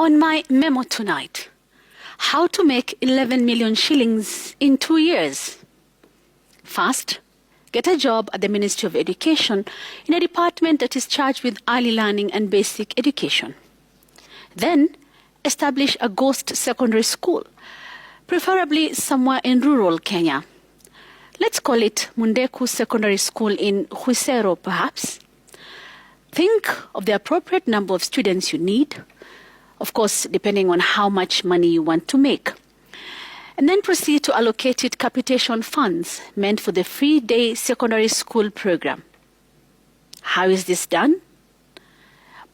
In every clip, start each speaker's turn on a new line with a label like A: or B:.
A: On my memo tonight, how to make 11 million shillings in 2 years. First, get a job at the Ministry of Education in a department that is charged with early learning and basic education. Then, establish a ghost secondary school, preferably somewhere in rural Kenya. Let's call it Mundeku Secondary School in Huisero, perhaps. Think of the appropriate number of students you need, of course, depending on how much money you want to make. And then proceed to allocate capitation funds meant for the free day secondary school program. How is this done?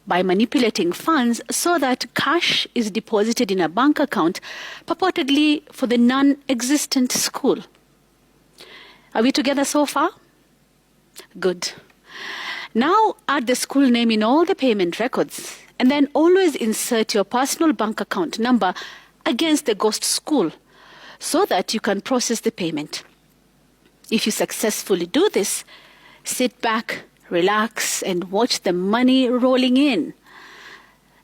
A: By manipulating funds so that cash is deposited in a bank account purportedly for the non-existent school. Are we together so far? Good. Now add the school name in all the payment records and then always insert your personal bank account number against the ghost school so that you can process the payment. If you successfully do this, sit back, relax, and watch the money rolling in.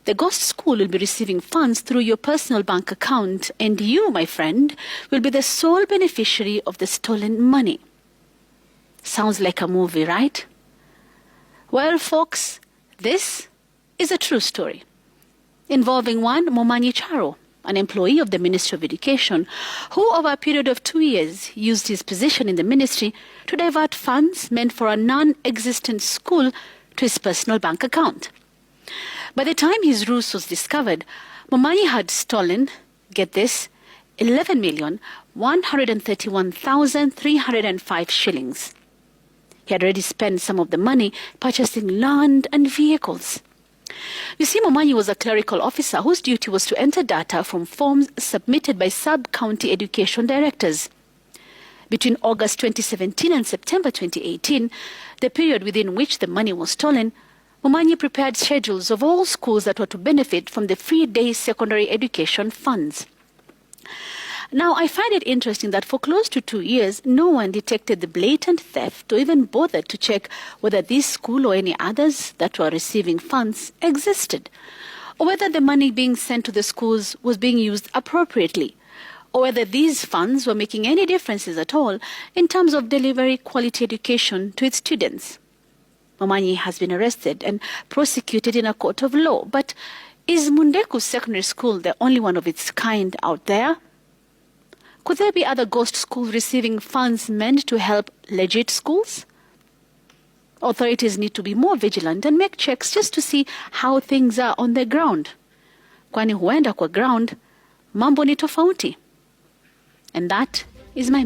A: The ghost school will be receiving funds through your personal bank account, and you, my friend, will be the sole beneficiary of the stolen money. Sounds like a movie, right? Well, folks, this is a true story involving one Momanyi Charo, an employee of the Ministry of Education, who over a period of 2 years used his position in the ministry to divert funds meant for a non-existent school to his personal bank account. By the time his ruse was discovered, Momanyi had stolen, get this, 11,131,305 shillings. He had already spent some of the money purchasing land and vehicles. You see, Momanyi was a clerical officer whose duty was to enter data from forms submitted by sub-county education directors. Between August 2017 and September 2018, the period within which the money was stolen, Momanyi prepared schedules of all schools that were to benefit from the free day secondary education funds. Now, I find it interesting that for close to 2 years, no one detected the blatant theft or even bothered to check whether this school or any others that were receiving funds existed, or whether the money being sent to the schools was being used appropriately, or whether these funds were making any differences at all in terms of delivering quality education to its students. Momanyi has been arrested and prosecuted in a court of law, but is Mundeku Secondary School the only one of its kind out there? Could there be other ghost schools receiving funds meant to help legit schools? Authorities need to be more vigilant and make checks just to see how things are on the ground. Kwani huenda kwa ground, mambo ni tofauti. And that is my